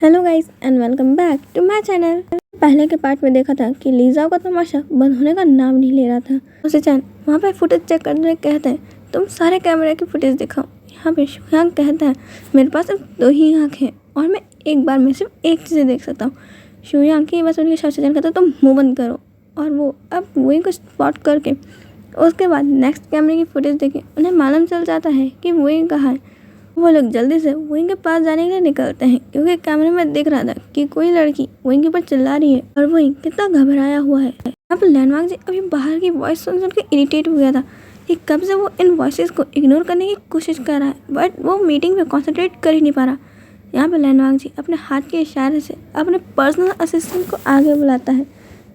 Hello guys and welcome back to my channel. पहले के part में देखा था कि लीज़ा का तमाशा बंद होने का नाम नहीं ले रहा था। उसे चैन वहाँ पे फुटेज चेक करते हुए कहते हैं तुम सारे कैमरे की फुटेज दिखाओ। यहाँ पे शुयांग कहता है मेरे पास सिर्फ 2 ही आँखें हैं और मैं एक बार में सिर्फ एक चीज़ें देख सकता हूँ। शुयांग की बस उनके शासन कहता है तुम मुँह बंद करो, और वो अब वही को स्पॉट करके उसके बाद नेक्स्ट कैमरे की फुटेज देखे उन्हें मालूम चल जाता है कि वही कहाँ है। वो लोग जल्दी से वहीं के पास जाने के लिए निकलते हैं क्योंकि कैमरे में दिख रहा था कि कोई लड़की वहीं के ऊपर चिल्ला रही है और वहीं कितना घबराया हुआ है। यहाँ पर लैंडमार्क जी अभी बाहर की वॉइस सुन के इरिटेट हो गया था कि कब से वो इन वॉइसेस को इग्नोर करने की कोशिश कर रहा है, बट वो मीटिंग में कॉन्सेंट्रेट कर ही नहीं पा रहा। यहाँ पर लैंडमार्क जी अपने हाथ के इशारे से अपने पर्सनल असिस्टेंट को आगे बुलाता है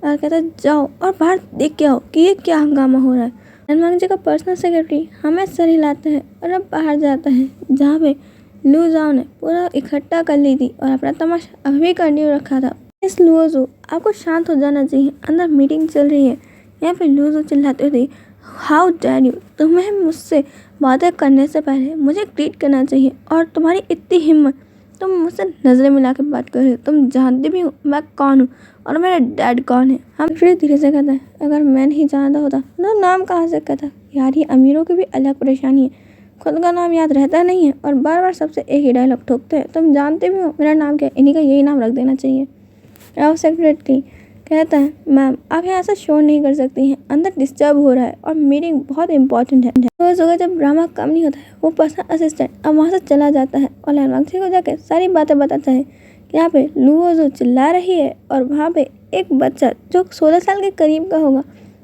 और कहता है जाओ और बाहर देख के आओ कि ये क्या हंगामा हो रहा है। लैंडमार्क जी का पर्सनल सेक्रेटरी हमें सर हिलाता है और अब बाहर जाता है जहाँ पे लू जाओ ने पूरा इकट्ठा कर ली थी और अपना तमाशा अभी भी कंटिन्यू रखा था। इस लूजो आपको शांत हो जाना चाहिए, अंदर मीटिंग चल रही है। यहाँ पे लूजो चिल्लाते हुए हाउ डेयर यू, तुम्हें मुझसे बातें करने से पहले मुझे ग्रीट करना चाहिए और तुम्हारी इतनी हिम्मत, तुम मुझसे नज़रें मिला के बात कर रहे हो। तुम जानते भी हो मैं कौन हूँ और मेरा डैड कौन है। हम फिर धीरे से कहता है अगर मैं नहीं जानता होता तो नाम कहाँ से कहता। यार ये अमीरों की भी अलग परेशानी है, खुद का नाम याद रहता नहीं है और बार बार सबसे एक ही डायलॉग ठोकते हैं। तुम जानते भी हो मेरा नाम क्या है, इन्हीं का यही नाम रख देना चाहिए। और सेक्रेटरी कहता है मैम आप यहाँ से शोर नहीं कर सकती हैं, अंदर डिस्टर्ब हो रहा है और मीटिंग बहुत इंपॉर्टेंट है। रोज़ अगर जब ड्रामा कम नहीं होता है वो पर्सनल असिस्टेंट अब वहाँ से चला जाता है और लैंडमार्क जी को जाकर सारी बातें बताता है कि यहाँ पे लूओ जो चिल्ला रही है और वहाँ पे एक बच्चा जो 16 साल के करीब का होगा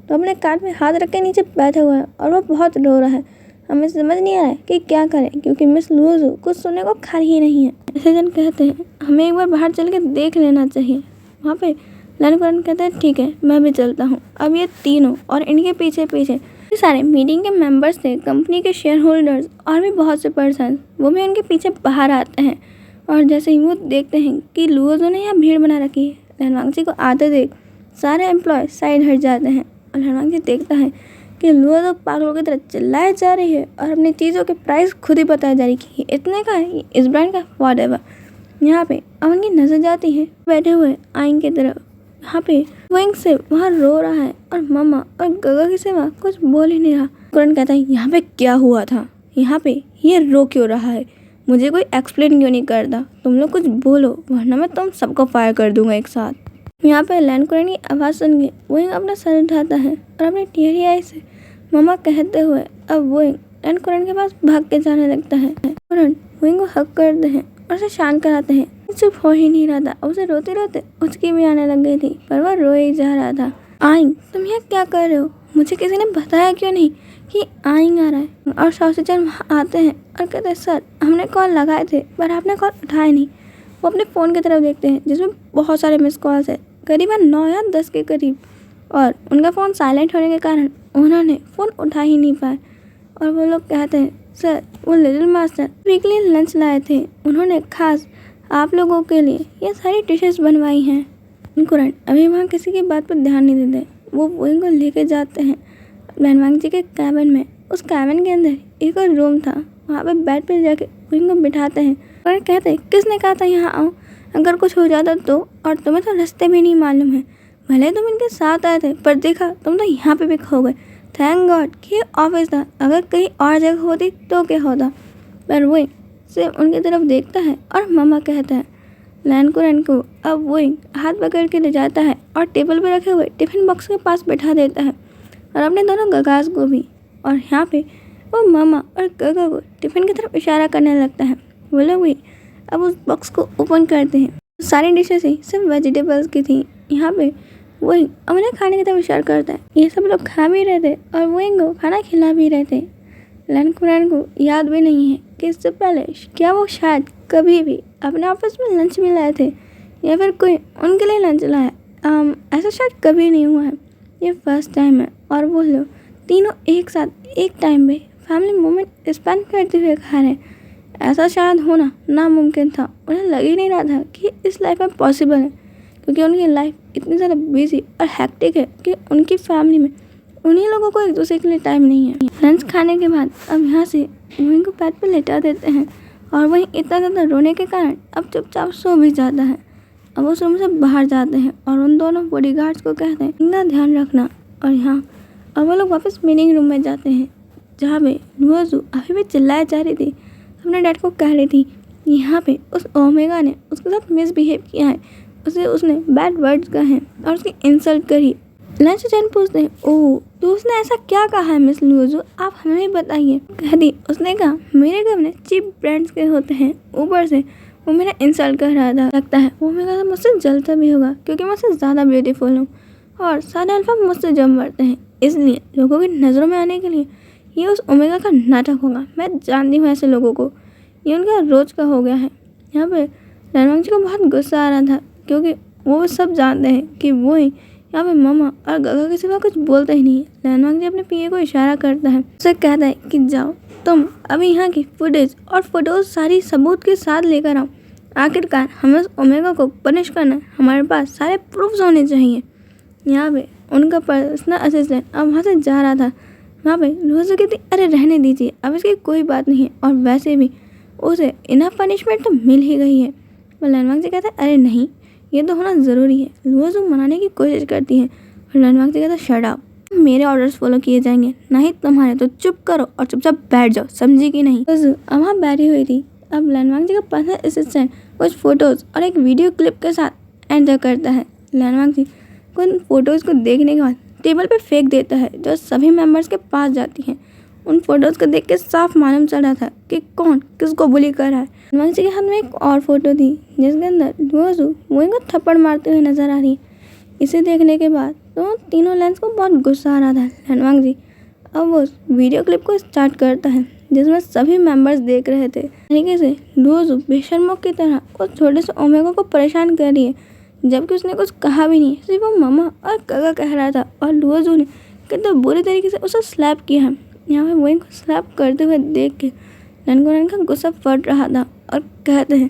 तो अपने कान में हाथ रख के नीचे बैठा हुआ है और वो बहुत रो रहा है। हमें समझ नहीं आ रहा है कि क्या करें क्योंकि मिस लूजो कुछ सुनने को खा ही नहीं है। जन कहते हैं हमें एक बार बाहर चल के देख लेना चाहिए। वहाँ पे लैंडमार्क कहते हैं ठीक है मैं भी चलता हूँ। अब ये तीनों और इनके पीछे पीछे सारे मीटिंग के मेंबर्स थे, कंपनी के शेयर होल्डर्स और भी बहुत से पर्सन, वो भी उनके पीछे बाहर आते हैं। और जैसे ही वो देखते हैं कि लूजो ने यहाँ भीड़ बना रखी है, लैंडमार्क जी को आते देख सारे एम्प्लॉय साइड हट जाते हैं और लैंडमार्क जी देखता है कि लूजो पागलों की तरह चिल्लाए जा रही है और अपनी चीज़ों के प्राइस खुद ही बताए जा रही है कि इतने का है, इस ब्रांड का व्हाटएवर। यहाँ पे अब उनकी नजर जाती है बैठे हुए आइन की तरफ। यहाँ पे विंग से वहाँ रो रहा है और मामा और गगा की सिवा कुछ बोल ही नहीं रहा। कुरन कहता है यहाँ पे क्या हुआ था, यहाँ पे ये रो क्यों रहा है, मुझे कोई एक्सप्लेन क्यों नहीं करता, तुम लोग कुछ बोलो वरना मैं तुम सबको फायर कर दूंगा एक साथ। यहाँ पे लैंड कुरन की आवाज़ सुन के विंग अपना सर उठाता है और अपनी टीयरी आई से मामा कहते हुए अब विंग लैंड कुरन के पास भाग के जाने लगता है। कुरन विंग को हक करते हैं और उसे शांत कराते हैं। चुप हो ही नहीं रहा था, उसे रोते रोते उसकी भी आने लग गई थी पर वह रो ही जा रहा था। आइंग तुम यहाँ क्या कर रहे हो, मुझे किसी ने बताया क्यों नहीं कि आइंग आ रहा है। और सॉसेजर वहाँ आते हैं और कहते हैं सर हमने कॉल लगाए थे पर आपने कॉल उठाए नहीं। वो अपने फ़ोन की तरफ देखते हैं जिसमें बहुत सारे मिस कॉल्स है, करीबन 9 या 10 के करीब, और उनका फ़ोन साइलेंट होने के कारण उन्होंने फ़ोन उठा ही नहीं पाए। और वो लोग कहते हैं सर वो लिटिल मास्टर वीकली लंच लाए थे, उन्होंने खास आप लोगों के लिए ये सारी डिशेस बनवाई हैं। कुरन अभी वहाँ किसी की बात पर ध्यान नहीं देते, वो विंग को लेके जाते हैं लैंडमार्क जी के कैबिन में। उस कैबिन के अंदर एक और रूम था, वहाँ पे बेड पर जाके विंग को बिठाते हैं और कहते हैं किसने कहा था यहाँ आओ, अगर कुछ हो जाता तो, और तुम्हें तो रास्ते भी नहीं मालूम है, भले तुम इनके साथ आए थे पर देखा तुम तो यहाँ पे भी खो गए। थैंक गॉड कि ये ऑफिस था, अगर कहीं और जगह होती तो क्या होता। पर विंग सिर्फ उनकी तरफ देखता है और मामा कहता है लैंड कुरन को अब विंग हाथ पकड़ के ले जाता है और टेबल पर रखे हुए टिफ़िन बॉक्स के पास बैठा देता है और अपने दोनों गगास को भी। और यहाँ पे वो मामा और गगा को टिफ़िन की तरफ इशारा करने लगता है। वो लोग भी अब उस बॉक्स को ओपन करते हैं, सारी डिशेस ही सिर्फ वेजिटेबल्स की थी। यहाँ पे विंग उन्हें खाने की तरफ इशारा करता है, ये सब लोग खा भी रहे थे और विंग को खाना खिला भी रहे थे। लैंड कुरन को याद भी नहीं है कि इससे पहले क्या वो शायद कभी भी अपने ऑफिस में लंच भी लाए थे या फिर कोई उनके लिए लंच लाया। ऐसा शायद कभी नहीं हुआ है, ये फर्स्ट टाइम है। और वो लोग तीनों एक साथ एक टाइम पे फैमिली मोमेंट स्पेंड करते हुए खा रहे हैं। ऐसा शायद होना नामुमकिन था, उन्हें लग ही नहीं रहा था कि इस लाइफ में पॉसिबल है क्योंकि उनकी लाइफ इतनी ज़्यादा बिजी और हैक्टिक है कि उनकी फैमिली में उन्हीं लोगों को एक दूसरे के लिए टाइम नहीं है। लंच खाने के बाद अब यहाँ से विंग को बेड पर लेटा देते हैं और वहीं इतना ज़्यादा रोने के कारण अब चुपचाप सो भी जाता है। अब उस रूम से बाहर जाते हैं और उन दोनों बॉडीगार्ड्स को कहते हैं इतना ध्यान रखना। और यहाँ अब वो लोग वापस मीटिंग रूम में जाते हैं जहाँ पे लुओजू अभी भी चिल्लाए जा रही थी, अपने डैड को कह रही थी यहाँ पे उस ओमेगा ने उसके साथ मिसबिहेव किया है, उसने बैड वर्ड्स कहे हैं और उसकी इंसल्ट करी। लन चैन पूछते हैं ओह तो उसने ऐसा क्या कहा है मिस लुओजू, आप हमें भी बताइए। कह दी उसने कहा मेरे कपड़े चीप ब्रांड्स के होते हैं, ऊपर से वो मेरा इंसल्ट कर रहा था, लगता है वो मेरा मुझसे जलता भी होगा क्योंकि मैं उससे ज़्यादा ब्यूटीफुल हूँ और सारे अल्फा मुझसे जम मरते हैं, इसलिए लोगों की नज़रों में आने के लिए ये उस ओमेगा का नाटक होगा। मैं जानती हूँ ऐसे लोगों को, ये उनका रोज का हो गया है। यहाँ पे लैनवांग जी को बहुत गुस्सा आ रहा था क्योंकि वो सब जानते हैं कि वो ही यहाँ पे मामा और गगा के सिवा कुछ बोलते ही नहीं है। लैनवांग जी अपने पीए को इशारा करता है, उसे कहता है कि जाओ तुम अभी यहाँ की फुटेज और फोटोज सारी सबूत के साथ लेकर आओ, आखिरकार हमें उस ओमेगा को पनिश करना है, हमारे पास सारे प्रूफ्स होने चाहिए। यहाँ पे उनका पर्सनल असिस्टेंट अब वहाँ से जा रहा था, वहाँ पे लुओजू कहती अरे रहने दीजिए, अब इसकी कोई बात नहीं है और वैसे भी उसे इनफ पनिशमेंट तो मिल ही गई है। पर लैनवांग जी कहता है अरे नहीं, ये तो होना ज़रूरी है। लुओजू मनाने की कोशिश करती है और लैनवांग जी कहता है शट अप, मेरे ऑर्डर्स फॉलो किए जाएंगे नहीं तुम्हारे, तो चुप करो और चुपचाप बैठ जाओ, समझी कि नहीं। लुओजू अब वहाँ बैठी हुई थी। अब लैनवांग जी का पर्सनल असिस्टेंट कुछ फोटोज़ और एक वीडियो क्लिप के साथ एंटर करता है। लैनवांग जी को उन फोटोज़ को देखने के बाद टेबल पे फेंक देता है जो सभी मेंबर्स के पास जाती हैं। उन फोटोज़ को देख के साफ मालूम चल रहा था कि कौन किसको बुली कर रहा है। लैनवांग जी के हाथ में एक और फोटो थी जिसके अंदर लुओजू वहीं को थप्पड़ मारते हुए नजर आ रही है। इसे देखने के बाद तो तीनों लेंस को बहुत गुस्सा आ रहा था। लैनवांग जी अब वो वीडियो क्लिप को स्टार्ट करता है जिसमें सभी मेंबर्स देख रहे थे। तरीके से लुओजू बेशर्मों की तरह उस छोटे से ओमेगा को परेशान कर रही है जबकि उसने कुछ कहा भी नहीं, सिर्फ वो मामा और गगा कह रहा था और लुओजू ने कितना बुरी तरीके से उसे स्लैप किया है। यहाँ पे वहीं को स्लैप करते हुए देख के लैनगोरन का गुस्सा फट रहा था और कहते हैं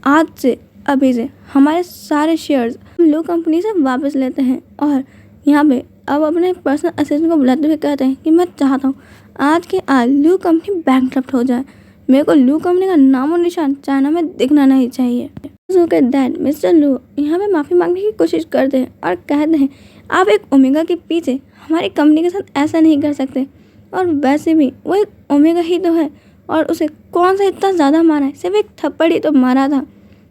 आज से अभी से हमारे सारे शेयर्स हम लू कंपनी से वापस लेते हैं। और यहाँ पे अब अपने पर्सनल असिस्टेंट को बुलाते हुए कहते हैं कि मैं चाहता हूँ आज के आज लू कंपनी बैंकक्रप्ट हो जाए, मेरे को लू कंपनी का नामो निशान चाइना में दिखना नहीं चाहिए। लू के डैड मिस्टर लू यहाँ पे माफ़ी मांगने की कोशिश करते हैं और कहते हैं आप एक ओमेगा के पीछे हमारी कंपनी के साथ ऐसा नहीं कर सकते, और वैसे भी वो एक ओमेगा ही तो है और उसे कौन सा इतना ज़्यादा मारा है, सिर्फ एक थप्पड़ ही तो मारा था।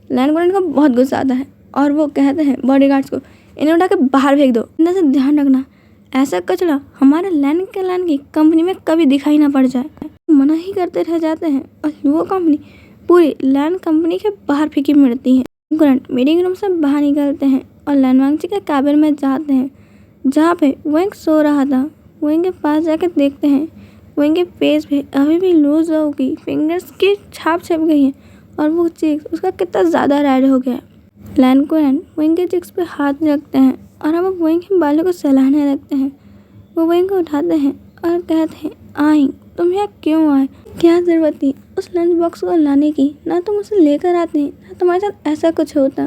लैनगोरन को बहुत गुस्सा आता है और वो कहते हैं बॉडीगार्ड्स को इन्हें उठा के बाहर फेंक दो, इनसे ध्यान रखना ऐसा कचरा हमारे लैंड की कंपनी में कभी दिखाई ना पड़ जाए। मना ही करते रह जाते हैं और वो कंपनी पूरी लैंड कंपनी के बाहर फेंकी मिलती है। लैनगोरन मीटिंग रूम से बाहर निकलते हैं और लैनवांग जी के कैबिन में जाते हैं जहाँ पे वेंग सो रहा था। वेंग के पास जाकर देखते हैं वेंग के फेस पे अभी भी लुओजू की फिंगर्स की छाप छिप गई है और वो चिक्स उसका कितना ज़्यादा रेड हो गया है। लैनगोरन वेंग के चिक्स पे हाथ रखते हैं और अब वेंग के बालों को सहलाने लगते हैं। वो वेंग को उठाते हैं और कहते हैं आई तुम यहाँ क्यों आए, क्या ज़रूरत थी उस लंच बॉक्स को लाने की, ना तुम उसे लेकर आते हैं ना तुम्हारे साथ ऐसा कुछ होता।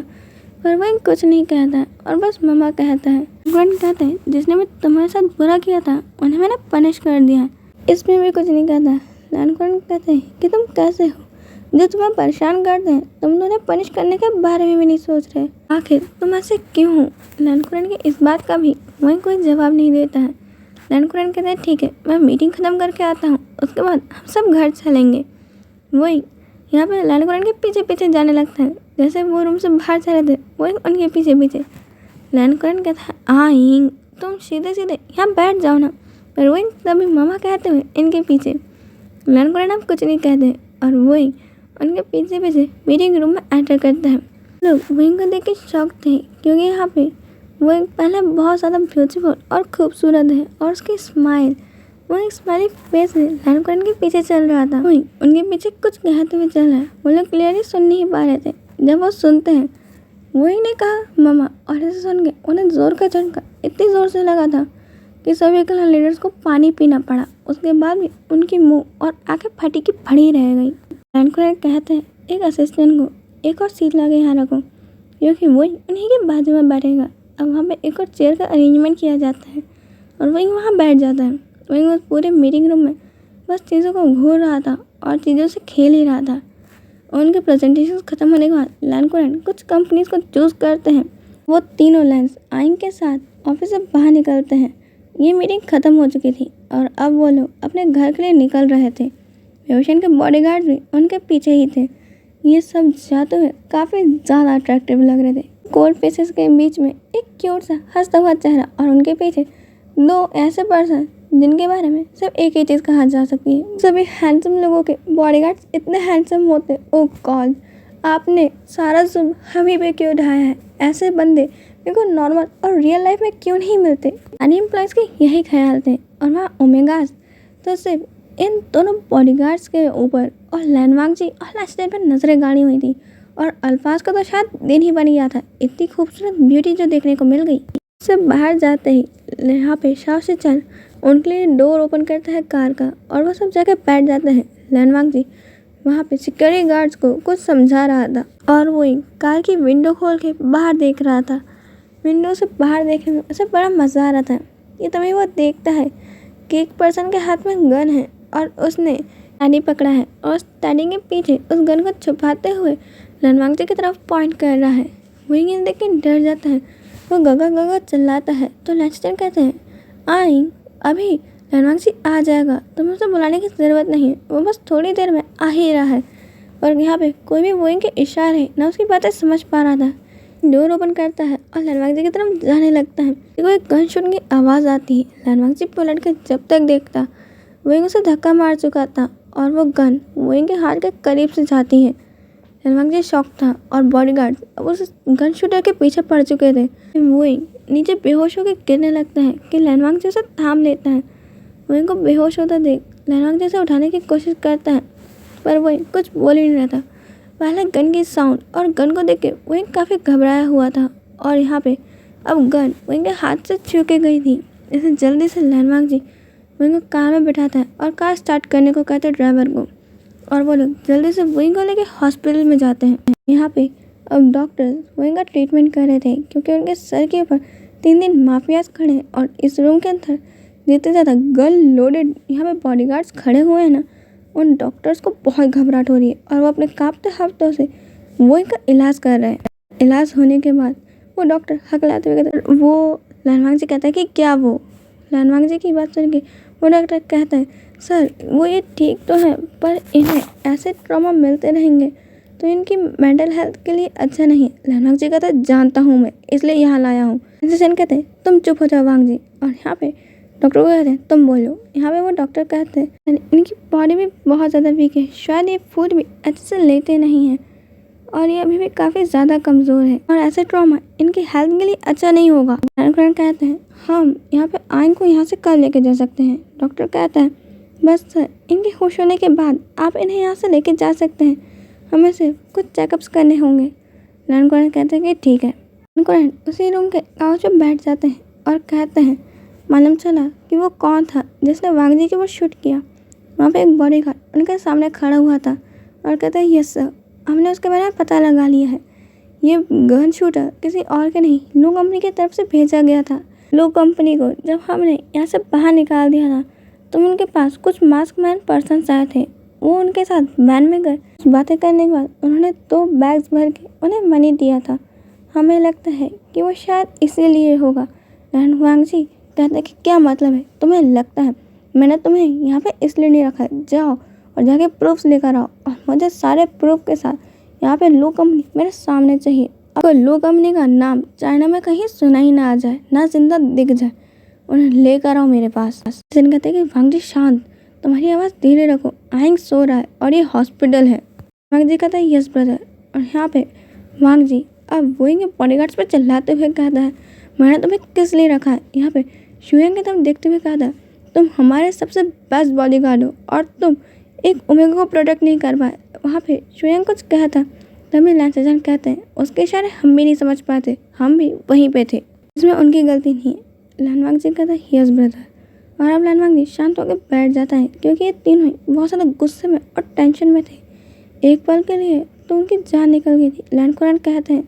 पर वेंग कुछ नहीं कहता है और बस मामा कहता है। लैनगोरन कहते हैं जिसने भी तुम्हारे साथ बुरा किया था उन्हें मैंने पनिश कर दिया है, इसमें भी कुछ नहीं कहता। लैनगोरन कहते हैं कि तुम कैसे हो जो तुम्हें परेशान करते हैं, तुम उन्हें पनिश करने के बारे में भी नहीं सोच रहे, आखिर तुम ऐसे क्यों हो। लैनगोरन की इस बात का भी वहीं कोई जवाब नहीं देता है। लैनगोरन कहते हैं ठीक है मैं मीटिंग ख़त्म करके आता हूँ, उसके बाद हम सब घर चलेंगे। वही यहाँ पे लैनगोरन के पीछे पीछे जाने लगता है, जैसे वो रूम से बाहर चले थे वही उनके पीछे पीछे। लैनगोरन कहता है आई तुम सीधे सीधे यहाँ बैठ जाओ ना, पर वही तभी मामा कहते हुए इनके पीछे। लैनगोरन अब कुछ नहीं कहते और वही उनके पीछे पीछे मीटिंग रूम में एंटर करते हैं। लोग वहीं को देख के शॉक थे क्योंकि यहाँ पे वो पहले बहुत ज़्यादा ब्यूटीफुल और खूबसूरत है और उसकी स्माइल वो एक स्माइली फेस से लैनगोरन के पीछे चल रहा था। वही उनके पीछे कुछ कहते हुए चल रहा है, वो लोग क्लियरली सुन नहीं पा रहे थे। जब वो सुनते हैं वही ने कहा मामा, और इसे सुन के उन्हें जोर का झटका इतनी ज़ोर से लगा था कि सभी क्लास लीडर्स को पानी पीना पड़ा। उसके बाद भी उनकी मुंह और आंखें फटी की फड़ी रह गई। लैनगोरन कहते हैं एक असिस्टेंट को एक और सीट लगे यहाँ रखो क्योंकि वही उन्हीं के बाजू में बैठेगा। अब वहाँ पे एक और चेयर का अरेंजमेंट किया जाता है और वही वहाँ बैठ जाता है। वही उस पूरे मीटिंग रूम में बस चीज़ों को घूर रहा था और चीज़ों से खेल ही रहा था। उनके प्रेजेंटेशन खत्म होने के बाद लैन कुरैन कुछ कंपनीज को चूज करते हैं। वो तीनों लैंस आइंग के साथ ऑफिस से बाहर निकलते हैं। ये मीटिंग खत्म हो चुकी थी और अब वो लोग अपने घर के लिए निकल रहे थे। वेवशन के बॉडीगार्ड भी उनके पीछे ही थे। ये सब जाते हुए काफ़ी ज़्यादा अट्रैक्टिव लग रहे थे। कोल्ड फेसेस के बीच में एक क्यूट सा हंसता हुआ चेहरा और उनके पीछे दो ऐसे पर्सन जिनके बारे में सिर्फ एक ही चीज़ कहा जा सकती है, सभी हैंडसम लोगों के बॉडीगार्ड्स इतने हैंडसम होते। ओह गॉड, आपने सारा जुल्म हम ही पे क्यों ढाया है? ऐसे बंदे मेरे को नॉर्मल और रियल लाइफ में क्यों नहीं मिलते? यानी एम्प्लॉयज़ के यही ख्याल थे। और वहाँ ओमेगास तो सिर्फ इन दोनों बॉडीगार्ड्स के ऊपर और लैनवांग जी और लास्टेन पर नजरें गाड़ी हुई थी। और अल्फाज को तो शायद दिन ही बन गया था, इतनी खूबसूरत ब्यूटी जो देखने को मिल गई। से बाहर जाते ही यहाँ पे शाओ से चल उनके लिए डोर ओपन करता है कार का और वो सब जाके बैठ जाते हैं। लैनवांग जी वहाँ पे सिक्योरिटी गार्ड्स को कुछ समझा रहा था और वो कार की विंडो खोल के बाहर देख रहा था। विंडो से बाहर देखने में उसे बड़ा मज़ा आ रहा था। ये तभी वो देखता है कि एक पर्सन के हाथ में गन है और उसने टैडी पकड़ा है और टैडी के पीछे उस गन को छुपाते हुए लैनवांग जी की तरफ पॉइंट कर रहा है। वही देख के डर जाता है। वो गगा गगा चिल्लाता है तो लैनस्टेन कहते हैं आइंग अभी लैनवांग जी आ जाएगा, तुम्हें उसे बुलाने की ज़रूरत नहीं है, वो बस थोड़ी देर में आ ही रहा है। और यहाँ पे कोई भी वोइंग के इशारे ना उसकी बातें समझ पा रहा था। डोर ओपन करता है और लैनवांग जी की तरफ जाने लगता है। कोई गन शूट की आवाज़ आती है। लैनवांग जी पलट के जब तक देखता वोइंग उसे धक्का मार चुका था और वो गन वोइंग के हाथ के करीब से जाती है। लैनवांग जी शॉक था और बॉडीगार्ड अब उस गन शूटर के पीछे पड़ चुके थे। वोइंग नीचे बेहोश होकर गिरने लगता है कि लैनवांग जी उसे थाम लेता है। वोइंग को बेहोश होता देख लैनवांग जी उसे उठाने की कोशिश करता है पर वोइंग कुछ बोल ही नहीं रहता। पहले गन की साउंड और गन को देख के वोइंग काफ़ी घबराया हुआ था और यहाँ पे अब गन वोइंग के हाथ से छू के गई थी। इसे जल्दी से लैनवांग जी वोइंग को कार में बिठाता है और कार स्टार्ट करने को कहते हैं ड्राइवर को और वो लोग जल्दी से वोइंग को लेके हॉस्पिटल में जाते हैं। यहाँ पे अब डॉक्टर्स वोइंग का ट्रीटमेंट कर रहे थे क्योंकि उनके सर के ऊपर 3 माफियाज खड़े हैं और इस रूम के अंदर जितने ज़्यादा गन लोडेड यहाँ पे बॉडीगार्ड्स खड़े हुए हैं ना, उन डॉक्टर्स को बहुत घबराहट हो रही है और वो अपने कांपते हाथों से वोइंग का इलाज कर रहे हैं। इलाज होने के बाद वो डॉक्टर हकलाते हुए कहते हैं, वो लैनवांग जी कहता है कि क्या वो? लैनवांग जी की बात सुन के वो डॉक्टर कहता है सर वो ये ठीक तो है पर इन्हें ऐसे ट्रॉमा मिलते रहेंगे तो इनकी मेंटल हेल्थ के लिए अच्छा नहीं। लैनवांग जी कहता है जानता हूँ मैं, इसलिए यहाँ लाया हूँ। सेन कहते हैं तुम चुप हो जाओ वांग जी। और यहाँ पे डॉक्टर को कहते हैं तुम बोलो। यहाँ पे वो डॉक्टर कहते हैं इनकी बॉडी भी बहुत ज़्यादा वीक है, शायद ये फूड भी अच्छे से लेते नहीं हैं और ये अभी भी काफ़ी ज़्यादा कमज़ोर है और ऐसे ट्रॉमा इनकी हेल्थ के लिए अच्छा नहीं होगा। कहते हैं हम यहाँ पे आइंग को यहाँ से कल लेके जा सकते हैं। डॉक्टर कहता है बस सर इनके होश होने के बाद आप इन्हें यहाँ से लेके जा सकते हैं, हमें सिर्फ कुछ चेकअप्स करने होंगे। लैनकुरैन कहते हैं कि ठीक है। लैनकुरैन उसी रूम के काउच पर बैठ जाते हैं और कहते हैं मालूम चला कि वो कौन था जिसने वांग जी के ऊपर शूट किया। वहाँ पे एक बॉडीगार्ड उनके सामने खड़ा हुआ था और कहता है यस सर, हमने उसके बारे में पता लगा लिया है। ये गन शूटर किसी और के नहीं लू कंपनी की तरफ से भेजा गया था। लू कंपनी को जब हमने यहाँ से बाहर निकाल दिया था तो उनके पास कुछ मास्क मैन पर्सन आए थे। वो उनके साथ वैन में गए। बातें करने के बाद उन्होंने 2 बैग्स भर के उन्हें मनी दिया था। हमें लगता है कि वो शायद इसीलिए होगा। वांग जी कहते हैं कि क्या मतलब है? तुम्हें लगता है? मैंने तुम्हें यहाँ पे इसलिए नहीं रखा है। जाओ और जाके प्रूफ्स लेकर आओ और मुझे सारे प्रूफ के साथ यहाँ पे लू कंपनी मेरे सामने चाहिए। आपको लू कंपनी का नाम चाइना में कहीं सुना ही ना आ जाए, ना जिंदा दिख जाए। उन्हें लेकर आओ मेरे पास। जिन कहते हैं कि वांग जी शांत, तुम्हारी आवाज़ धीरे रखो, आइंग सो रहा है और ये हॉस्पिटल है। वांग जी कहता है यस ब्रदर। और यहाँ पे वांग जी अब वोइंग के बॉडीगार्ड्स पर चिल्लाते हुए कहता है मैंने तुम्हें किस लिए रखा है? यहाँ पे शुयांग की तरफ देखते हुए कहता है तुम हमारे सबसे बेस्ट बॉडीगार्ड हो और तुम एक ओमेगा को प्रोटेक्ट नहीं कर पाए। वहाँ पे शुयांग कुछ कहता तभी लैंसेजन कहते हैं उसके इशारे हम भी नहीं समझ पाते, हम भी वहीं पे थे, इसमें उनकी गलती नहीं है। लैनवांग जी कहता है यस ब्रदर। और अब लैनवांग जी शांत होकर बैठ जाता है क्योंकि ये तीनों ही बहुत ज़्यादा गुस्से में और टेंशन में थे। एक पल के लिए तो उनकी जान निकल गई थी। लैनकुरैन कहते हैं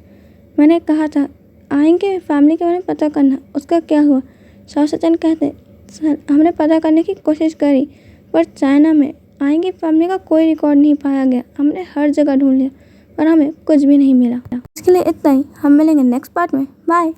मैंने कहा था आइंग के फैमिली के बारे में पता करना, उसका क्या हुआ? शाओ सचन कहते हैं सर हमने पता करने की कोशिश करी पर चाइना में आएंगी फैमिली का कोई रिकॉर्ड नहीं पाया गया। हमने हर जगह ढूंढ लिया पर हमें कुछ भी नहीं मिला। इसके लिए इतना ही, हम मिलेंगे नेक्स्ट पार्ट में। बाय।